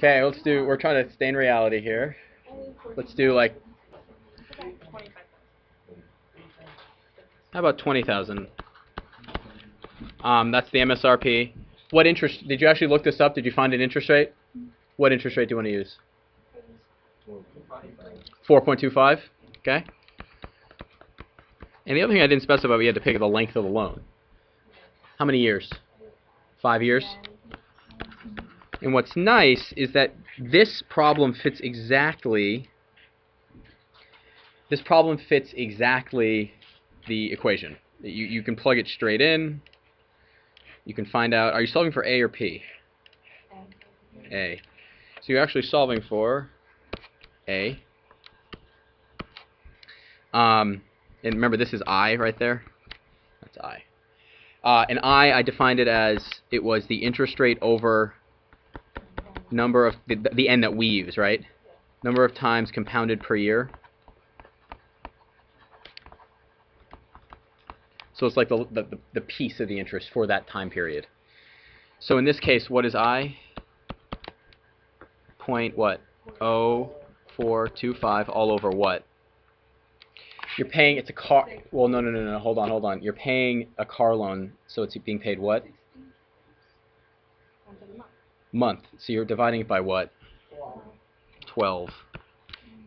Okay, we're trying to stay in reality here. Let's do like, how about 20,000? That's the MSRP. What interest, did you actually look this up? Did you find an interest rate? What interest rate do you want to use? 4.25, okay. And the other thing I didn't specify, we had to pick the length of the loan. How many years? 5 years? And what's nice is that this problem fits exactly the equation. You can plug it straight in. You can find out, are you solving for A or P? A. So you're actually solving for A. And remember, this is I right there. That's I. And I defined it as it was the interest rate over number of the n that we use, right? Number of times compounded per year. So it's like the piece of the interest for that time period. So in this case, what is I? Point what? 0.0425 all over what? You're paying, it's a car, well, no, hold on. You're paying a car loan, so it's being paid what? Month. So you're dividing it by what? 12.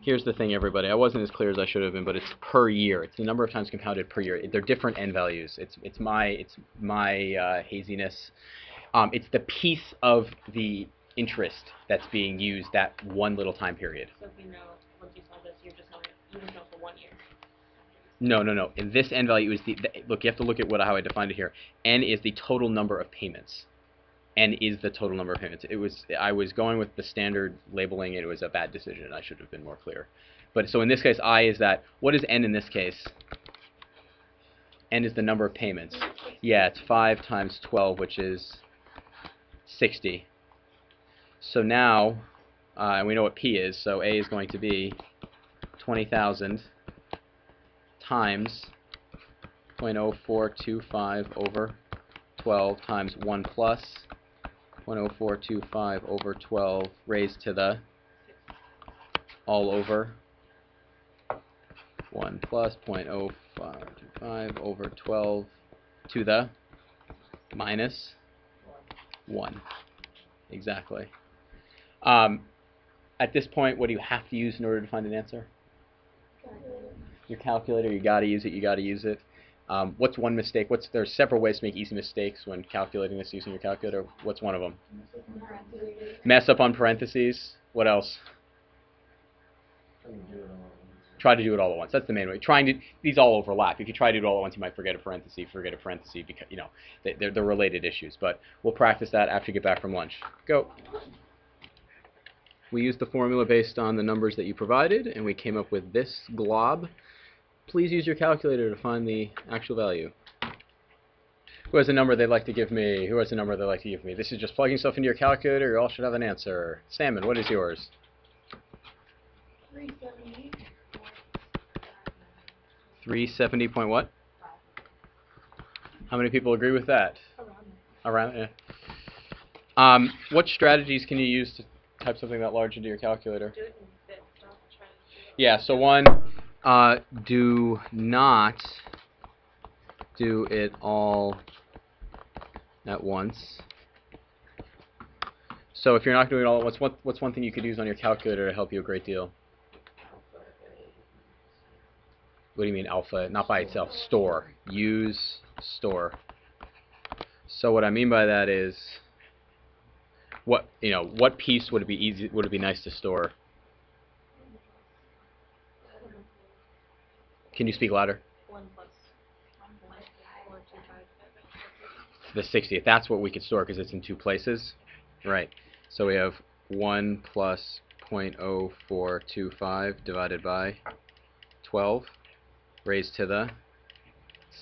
Here's the thing, everybody. I wasn't as clear as I should have been, but it's per year. It's the number of times compounded per year. They're different n values. It's my haziness. It's the piece of the interest that's being used that one little time period. So if you know, once you solve this, you just know for 1 year. No. And this n value is look, you have to look at how I defined it here. N is the total number of payments. N is the total number of payments. I was going with the standard labeling, and it was a bad decision. I should have been more clear. But so in this case, I is that. What is N in this case? N is the number of payments. Yeah, it's 5 times 12, which is 60. So now, and we know what P is, so A is going to be 20,000 times 0.0425 over 12 times 1 plus 0.0425 over 12 raised to the all over 1 plus 0.0525 over 12 to the minus 1. Exactly. At this point, what do you have to use in order to find an answer? Your calculator. You got to use it. What's one mistake? There's several ways to make easy mistakes when calculating this using your calculator. What's one of them? Mess up on parentheses. What else? Try to do it all at once. That's the main way. These all overlap. If you try to do it all at once, you might forget a parenthesis, because they're related issues. But we'll practice that after you get back from lunch. Go. We used the formula based on the numbers that you provided, and we came up with this glob. Please use your calculator to find the actual value. Who has a number they'd like to give me? This is just plugging stuff into your calculator. You all should have an answer. Salmon, what is yours? 370. 370 point what? How many people agree with that? Around, yeah. What strategies can you use to type something that large into your calculator? Do it in bits. Don't try to Yeah, so one, do not do it all at once. So if you're not doing it all at once, what's one thing you could use on your calculator to help you a great deal? What do you mean alpha? Not by itself. Store. Use store. So what I mean by that is, what piece would it be nice to store? Can you speak louder? 1 plus 1.425. The 60th. That's what we could store because it's in 2 places. Right. So we have 1 plus 0.0425 divided by 12 raised to the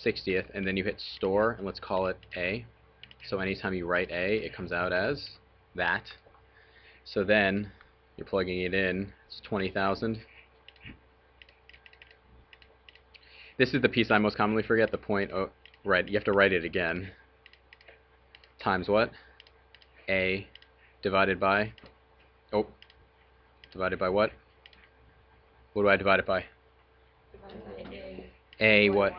60th, and then you hit store, and let's call it A. So anytime you write A, it comes out as that. So then you're plugging it in. It's 20,000. This is the piece I most commonly forget, the point. Oh, right, you have to write it again. Times what? A divided by Oh, divided by what? What do I divide it by? A what?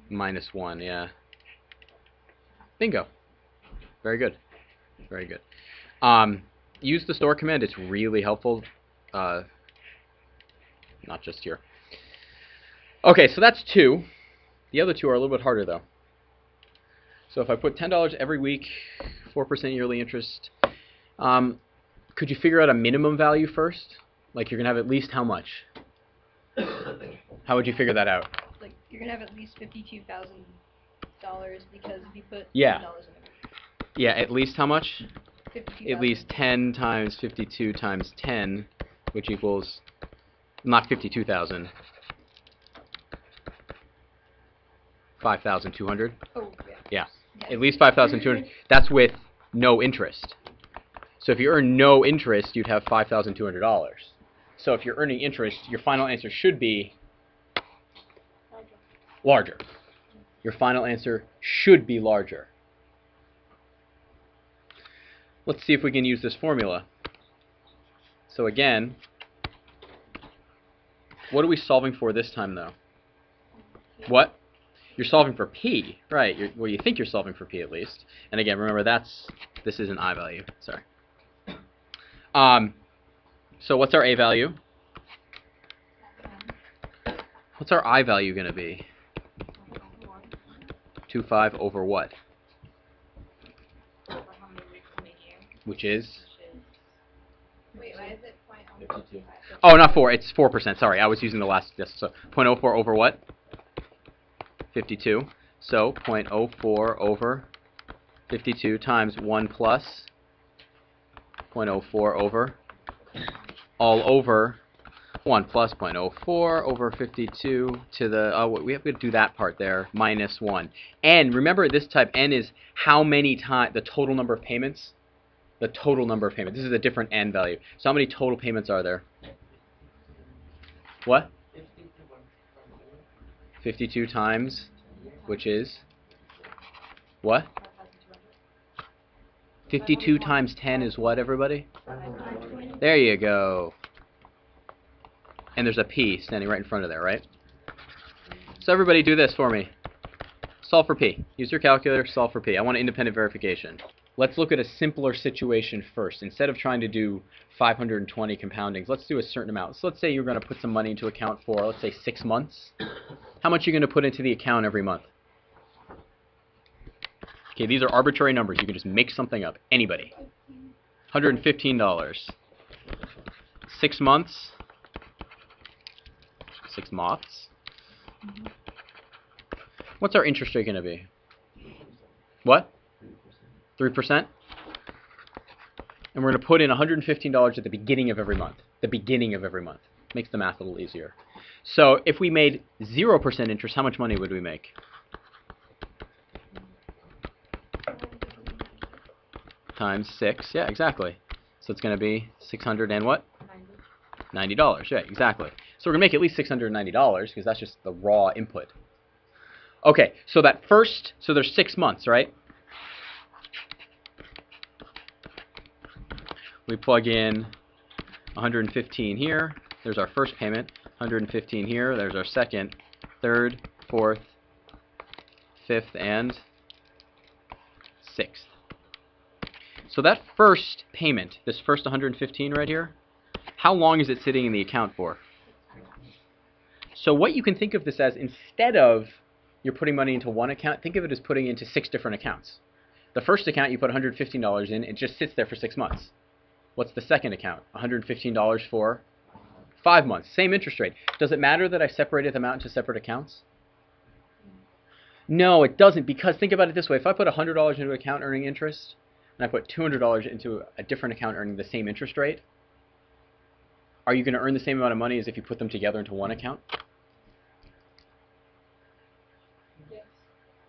Minus 1, yeah. Bingo. Very good. Very good. Use the store command. It's really helpful. Not just here. Okay, so that's 2. The other 2 are a little bit harder, though. So if I put $10 every week, 4% yearly interest, could you figure out a minimum value first? Like you're going to have at least how much? How would you figure that out? Like you're going to have at least $52,000 because if you put Yeah. $10 in it. Yeah, at least how much? 52,000. At least 10 times 52 times 10, which equals, not 52,000, 5,200. Oh, yeah. Yeah, Yes. at least 5,200. That's with no interest. So if you earn no interest, you'd have $5,200. So if you're earning interest, your final answer should be larger. Your final answer should be larger. Let's see if we can use this formula. So again, what are we solving for this time, though? What? You're solving for p, right? Well, you think you're solving for p at least. And again, remember this is an I value. Sorry. So what's our a value? What's our I value going to be? 25 over what? Which is? Wait, why is it 52. Oh, not 4. It's 4%. Sorry, I was using the last. Yes, so 0.04 over what? 52. So 0.04 over 52 times 1 plus 0.04 over all over 1 plus 0.04 over 52 to the, we have to do that part there, minus 1. And remember, this type n is how many times, the total number of payments? The total number of payments. This is a different n value. So how many total payments are there? What? 52 times, which is what? 52 times 10 is what, everybody? There you go. And there's a p standing right in front of there, right? So everybody do this for me. Solve for p. Use your calculator, solve for p. I want independent verification. Let's look at a simpler situation first. Instead of trying to do 520 compoundings, let's do a certain amount. So let's say you're going to put some money into account for, let's say, 6 months. How much are you going to put into the account every month? Okay, these are arbitrary numbers. You can just make something up. Anybody. $115. 6 months. 6 moths. What's our interest rate going to be? What? 3%? And we're going to put in $115 at the beginning of every month. The beginning of every month. Makes the math a little easier. So if we made 0% interest, how much money would we make? Times 6. Yeah, exactly. So it's going to be 600 and what? $90. Yeah, exactly. So we're going to make at least $690 because that's just the raw input. Okay, so so there's 6 months, right? We plug in 115 here. There's our first payment. 115 here. There's our second, third, fourth, fifth, and sixth. So that first payment, this first 115 right here, how long is it sitting in the account for? So what you can think of this as, instead of you're putting money into one account, think of it as putting into 6 different accounts. The first account you put $115 in, it just sits there for 6 months. What's the second account? $115 for 5 months. Same interest rate. Does it matter that I separated them out into separate accounts? No, it doesn't, because think about it this way. If I put $100 into an account earning interest, and I put $200 into a different account earning the same interest rate, are you going to earn the same amount of money as if you put them together into one account? Yes.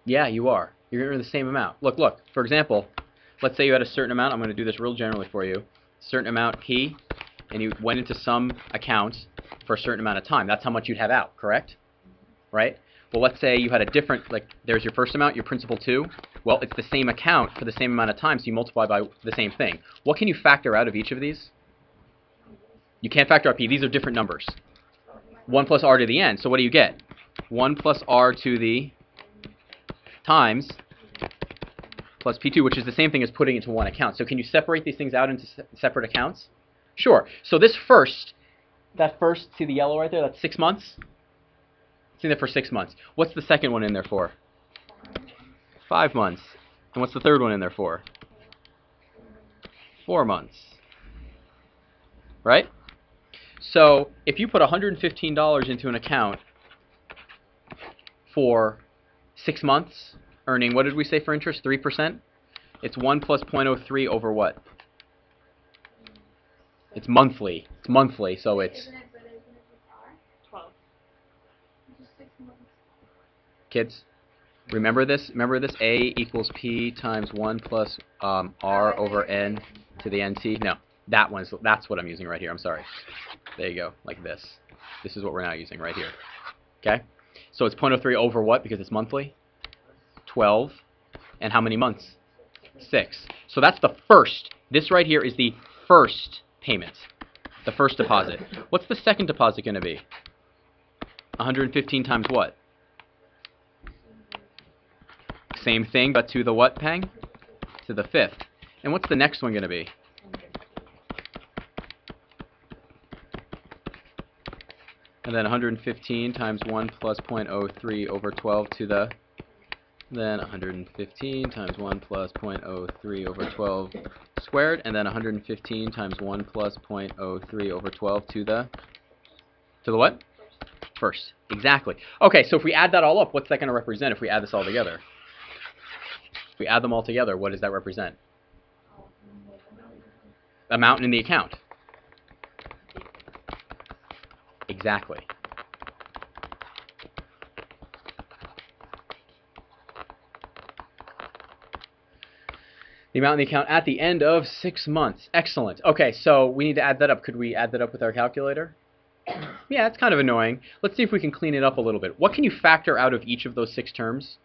Yeah, you are. You're going to earn the same amount. Look. For example, let's say you had a certain amount. I'm going to do this real generally for you. Certain amount P, and you went into some account for a certain amount of time. That's how much you'd have out, correct? Right? Well, let's say you had a different, like, there's your first amount, your principal 2. Well, it's the same account for the same amount of time, so you multiply by the same thing. What can you factor out of each of these? You can't factor out p. These are different numbers. 1 plus r to the n. So what do you get? 1 plus r to the times plus p2, which is the same thing as putting it into one account. So can you separate these things out into separate accounts? Sure. So this first, that first, see the yellow right there? That's 6 months. It's in there for 6 months. What's the second one in there for? 5 months. And what's the third one in there for? 4 months. Right? So if you put $115 into an account for 6 months, earning, what did we say for interest? 3%? It's 1 plus 0.03 over what? It's monthly. It's monthly, so it's... Isn't it for 12. just 6 months? Kids, remember this? Remember this? A equals P times 1 plus R over N to the NT? No, that's what I'm using right here. I'm sorry. There you go, like this. This is what we're now using right here. Okay? So it's 0.03 over what? Because it's monthly? 12. And how many months? 6. So that's the first. This right here is the first payment. The first deposit. What's the second deposit going to be? 115 times what? Same thing, but to the what, Pang? To the fifth. And what's the next one going to be? And then 115 times 1 plus 0.03 over 12 to the... Then 115 times 1 plus 0.03 over 12 squared. And then 115 times 1 plus 0.03 over 12 to the... To the what? First. Exactly. Okay, so if we add that all up, what's that going to represent if we add this all together? If we add them all together, what does that represent? Amount in the account. Exactly. The amount in the account at the end of 6 months. Excellent. Okay, so we need to add that up. Could we add that up with our calculator? Yeah, it's kind of annoying. Let's see if we can clean it up a little bit. What can you factor out of each of those 6 terms?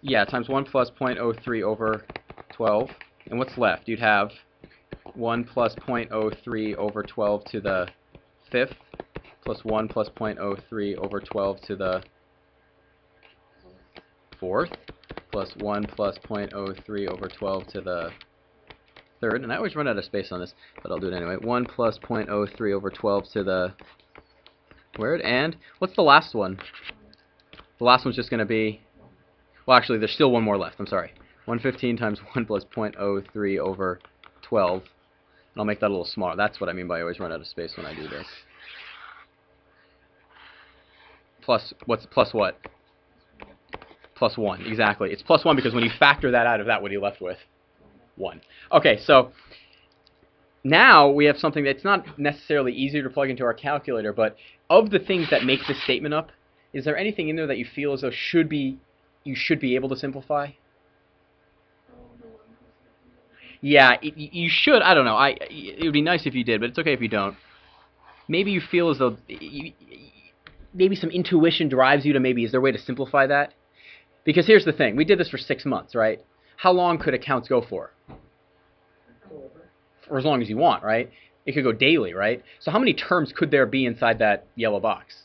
Yeah, times 1 plus 0.03 over 12. And what's left? You'd have 1 plus 0.03 over 12 to the fifth, plus 1 plus 0.03 over 12 to the fourth, plus 1 plus 0.03 over 12 to the third. And I always run out of space on this, but I'll do it anyway. 1 plus 0.03 over 12 to the squared. And what's the last one? The last one's just going to be... Well, actually, there's still one more left. I'm sorry. 115 times 1 plus 0.03 over 12. And I'll make that a little smaller. That's what I mean by I always run out of space when I do this. Plus, what's plus what? Plus 1, exactly. It's plus 1 because when you factor that out of that, what are you left with? 1. Okay, so now we have something that's not necessarily easier to plug into our calculator, but of the things that make this statement up, is there anything in there that you feel as though you should be able to simplify? Yeah, you should. I don't know. It would be nice if you did, but it's okay if you don't. Maybe you feel as though maybe some intuition drives you to maybe, is there a way to simplify that? Because here's the thing. We did this for 6 months, right? How long could accounts go for? For as long as you want, right? It could go daily, right? So how many terms could there be inside that yellow box?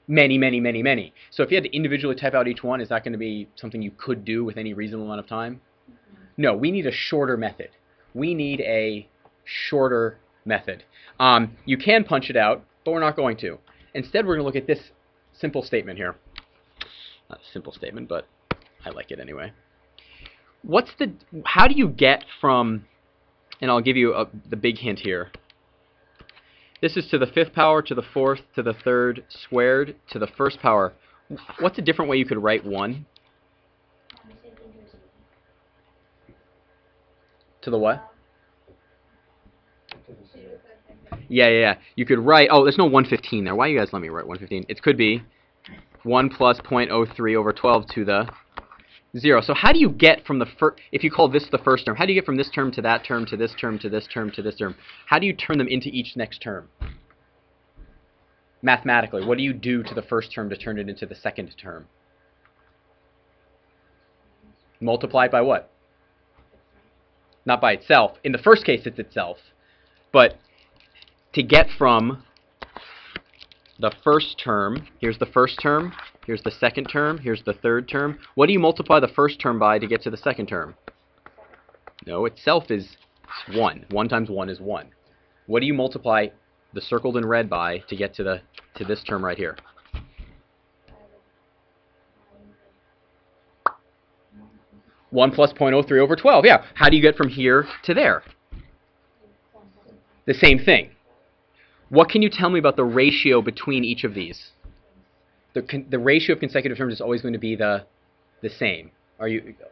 Many, many, many, many. So if you had to individually type out each one, is that going to be something you could do with any reasonable amount of time? No, we need a shorter method. We need a shorter method. You can punch it out, but we're not going to. Instead, we're going to look at this simple statement here. Not a simple statement, but I like it anyway. How do you get from, and I'll give you the big hint here. This is to the fifth power, to the fourth, to the third, squared, to the first power. What's a different way you could write 1? To the what? Yeah. You could write, oh, there's no 115 there. Why you guys let me write 115? It could be 1 plus 0.03 over 12 to the 0. So how do you get from the first, if you call this the first term, how do you get from this term to that term to this term to this term to this term? How do you turn them into each next term? Mathematically, what do you do to the first term to turn it into the second term? Multiply it by what? not by itself. In the first case, it's itself. But to get from the first term, here's the first term, here's the second term, here's the third term. What do you multiply the first term by to get to the second term? No, itself is 1. 1 times 1 is 1. What do you multiply the circled in red by to get to this term right here? 1 plus 0.03 over 12. Yeah. How do you get from here to there? The same thing. What can you tell me about the ratio between each of these? The ratio of consecutive terms is always going to be the same.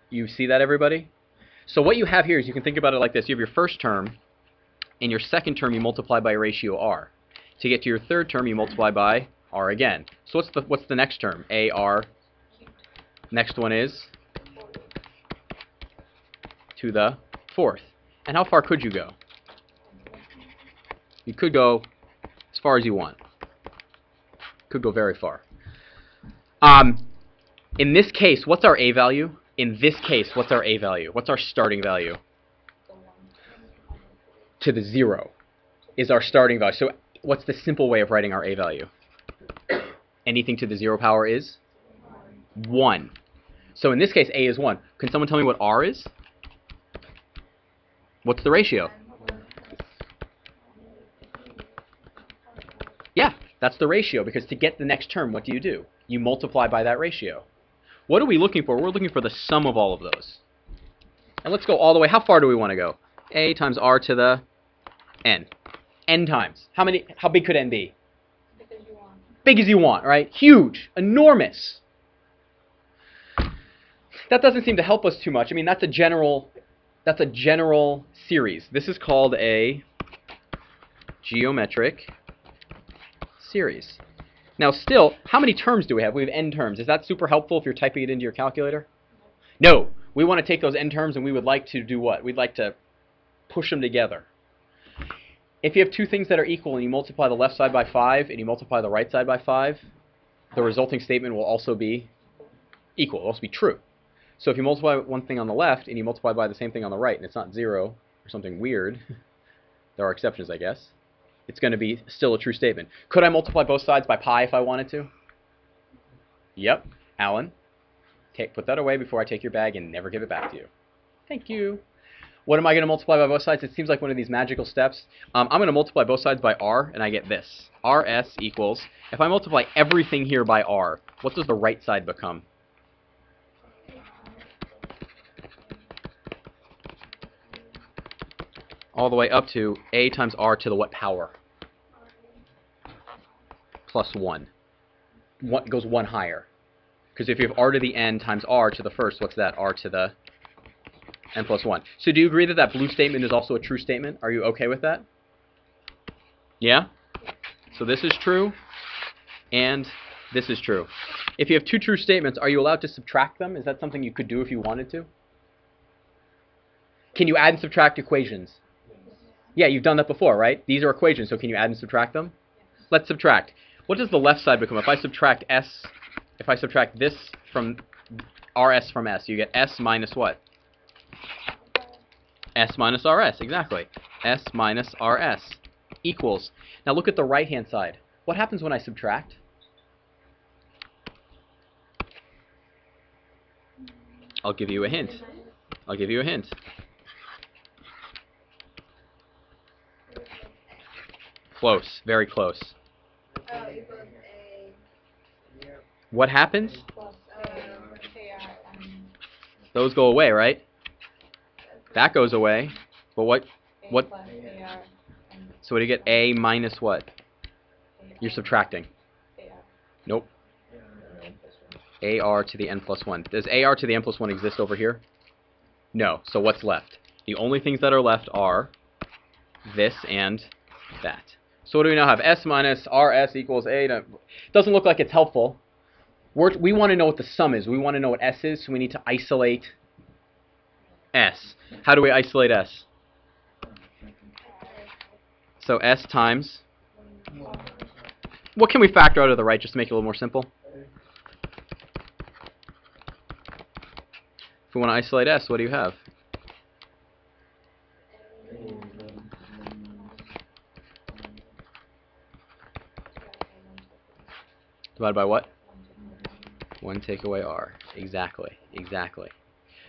You see that, everybody? So what you have here is you can think about it like this. You have your first term. In your second term, you multiply by ratio r. To get to your third term, you multiply by r again. So what's the next term? AR. Next one is to the fourth. And how far could you go? You could go as far as you want. Could go very far. In this case, what's our a value? In this case, what's our a value? What's our starting value? To the 0 is our starting value. So what's the simple way of writing our a value? Anything to the 0 power is 1. So in this case, a is 1. Can someone tell me what r is? What's the ratio? Yeah, that's the ratio, because to get the next term, what do? You multiply by that ratio. What are we looking for? We're looking for the sum of all of those. And let's go all the way. How far do we want to go? A times r to the n. N times. How big could n be? Big as you want. Big as you want, right? Huge. Enormous. That doesn't seem to help us too much. I mean, that's a general series. This is called a geometric series. Now still, how many terms do we have? We have n terms. Is that super helpful if you're typing it into your calculator? No. We want to take those n terms and we would like to do what? We'd like to push them together. If you have two things that are equal and you multiply the left side by 5 and you multiply the right side by 5, the resulting statement will also be equal. It will also be true. So if you multiply one thing on the left and you multiply by the same thing on the right and it's not 0 or something weird, there are exceptions, I guess, it's going to be still a true statement. Could I multiply both sides by pi if I wanted to? Yep. Alan, put that away before I take your bag and never give it back to you. Thank you. What am I going to multiply by both sides? It seems like one of these magical steps. I'm going to multiply both sides by r, and I get this. rs equals, if I multiply everything here by r, what does the right side become? All the way up to a times r to the what power? Plus 1. What goes 1 higher? Because if you have r to the n times r to the first, what's that? R to the n plus 1. So do you agree that that blue statement is also a true statement? Are you okay with that? Yeah? So this is true, and this is true. If you have two true statements, are you allowed to subtract them? Is that something you could do if you wanted to? Can you add and subtract equations? Yeah, you've done that before, right? These are equations, so can you add and subtract them? Let's subtract. What does the left side become? If I subtract this from rs from s, you get s minus what? S minus rs, exactly. S minus rs equals. Now look at the right-hand side. What happens when I subtract? I'll give you a hint. I'll give you a hint. Close, very close. What happens? Those go away, right? That goes away. But what? So what do you get? A minus what? You're subtracting. Nope. AR to the n plus 1. Does AR to the n plus 1 exist over here? No. So what's left? The only things that are left are this and that. So what do we now have? S minus RS equals A. Doesn't look like it's helpful. We want to know what the sum is. We want to know what S is, so we need to isolate S. How do we isolate S? So S times... What can we factor out of the right just to make it a little more simple? If we want to isolate S, what do you have? Divided by what? 1 take away r. Exactly. Exactly.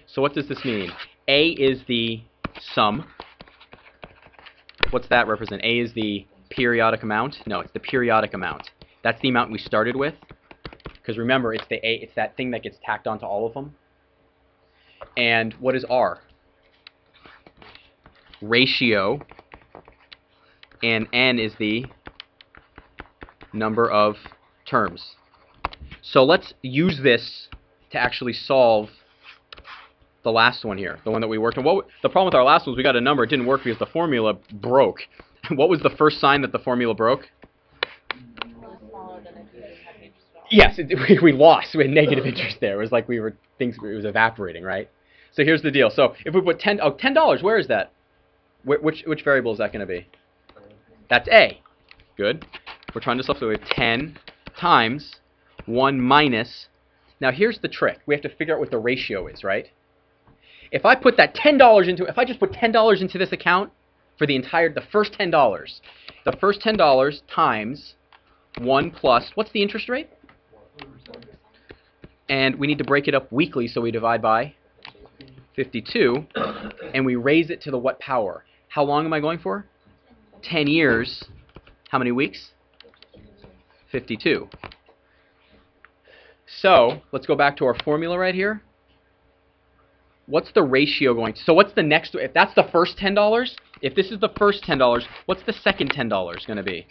So what does this mean? A is the sum. What's that represent? A is the periodic amount? No, it's the periodic amount. That's the amount we started with. Because remember, it's the A, it's that thing that gets tacked onto all of them. And what is R? Ratio. And N is the number of terms. So let's use this to actually solve the last one here, the one that we worked on. The problem with our last one was we got a number. It didn't work because the formula broke. What was the first sign that the formula broke? It was smaller than if you didn't have an interest at all. Yes, we lost. We had negative interest there. It was like it was evaporating, right? So here's the deal. So if we put $10, where is that? Which variable is that going to be? That's A. Good. We're trying to substitute 10 times 1 minus. Now here's the trick. We have to figure out what the ratio is, right? If I put that $10 into, if I just put $10 into this account for the first $10 times 1 plus, what's the interest rate? And we need to break it up weekly, so we divide by 52, and we raise it to the what power? How long am I going for? 10 years. How many weeks? 52. So let's go back to our formula right here. What's the ratio going to? So what's the next? If that's the first $10, if this is the first $10, what's the second $10 going to be?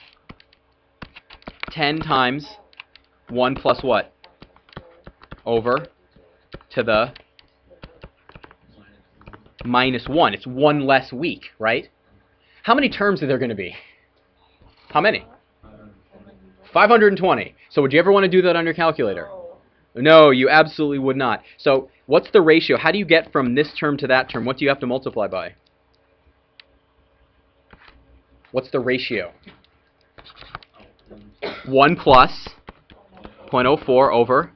10 times 1 plus what? Over to the minus 1. It's 1 less week, right? How many terms are there going to be? How many? 520. So would you ever want to do that on your calculator? No, you absolutely would not. So what's the ratio? How do you get from this term to that term? What do you have to multiply by? What's the ratio? 1 plus 0.04 over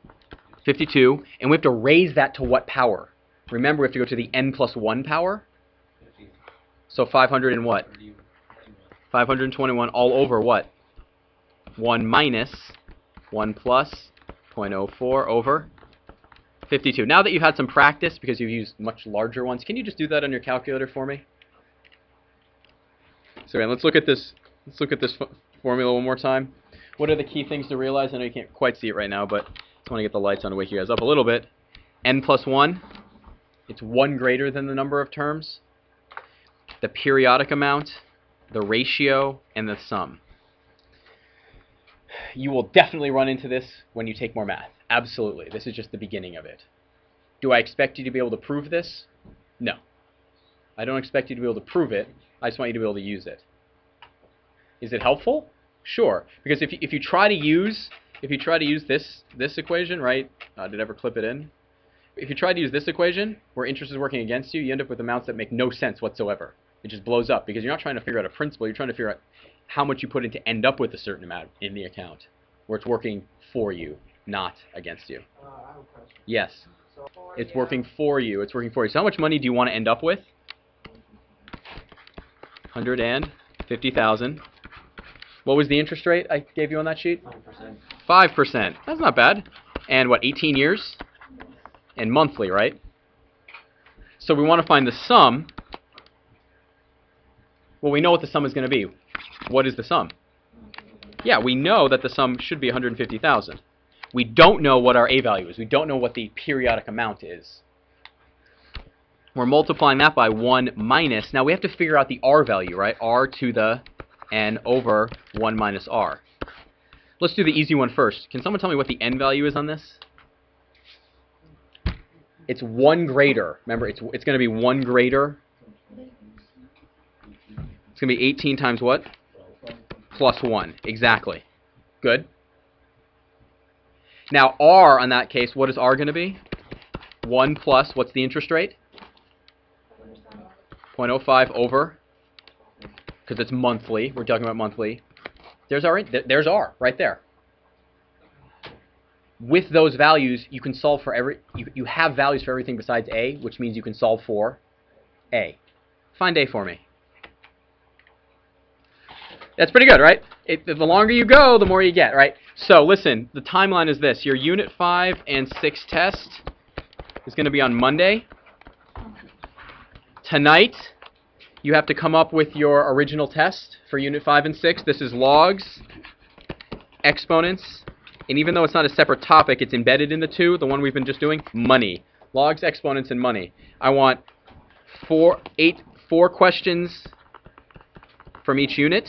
52. And we have to raise that to what power? Remember, we have to go to the n plus 1 power. So 500 and what? 521 all over what? 1 minus 1 plus 0.04 over 52. Now that you've had some practice because you've used much larger ones, can you just do that on your calculator for me? So again, let's look at this formula one more time. What are the key things to realize? I know you can't quite see it right now, but I just want to get the lights on to wake you guys up a little bit. N plus 1, it's 1 greater than the number of terms. The periodic amount, the ratio, and the sum. You will definitely run into this when you take more math. Absolutely. This is just the beginning of it. Do I expect you to be able to prove this? No. I don't expect you to be able to prove it. I just want you to be able to use it. Is it helpful? Sure. Because if you try to use this equation, right? Did I ever clip it in? If you try to use this equation where interest is working against you, you end up with amounts that make no sense whatsoever. It just blows up because you're not trying to figure out a principle. You're trying to figure out how much you put in to end up with a certain amount in the account, where it's working for you, not against you. I have a question. Yes, it's working for you. It's working for you. So how much money do you want to end up with? 150,000. What was the interest rate I gave you on that sheet? 5%. 5%. That's not bad. And what, 18 years? And monthly, right? So we want to find the sum. Well, we know what the sum is going to be. What is the sum? Yeah, we know that the sum should be 150,000. We don't know what our A value is. We don't know what the periodic amount is. We're multiplying that by 1 minus. Now we have to figure out the R value, right? R to the N over 1 minus R. Let's do the easy one first. Can someone tell me what the N value is on this? It's 1 greater. Remember, it's going to be 1 greater. It's going to be 18 times what? Plus 1. Exactly. Good. Now, R, on that case, what is R going to be? 1 plus, what's the interest rate? 0.05 over, because it's monthly. We're talking about monthly. There's R right there. With those values, you can solve for you have values for everything besides A, which means you can solve for A. Find A for me. That's pretty good, right? The longer you go, the more you get, right? So listen, the timeline is this. Your Unit 5 and 6 test is going to be on Monday. Tonight, you have to come up with your original test for Unit 5 and 6. This is logs, exponents, and even though it's not a separate topic, it's embedded in the two, the one we've been just doing, money. Logs, exponents, and money. I want four questions from each unit,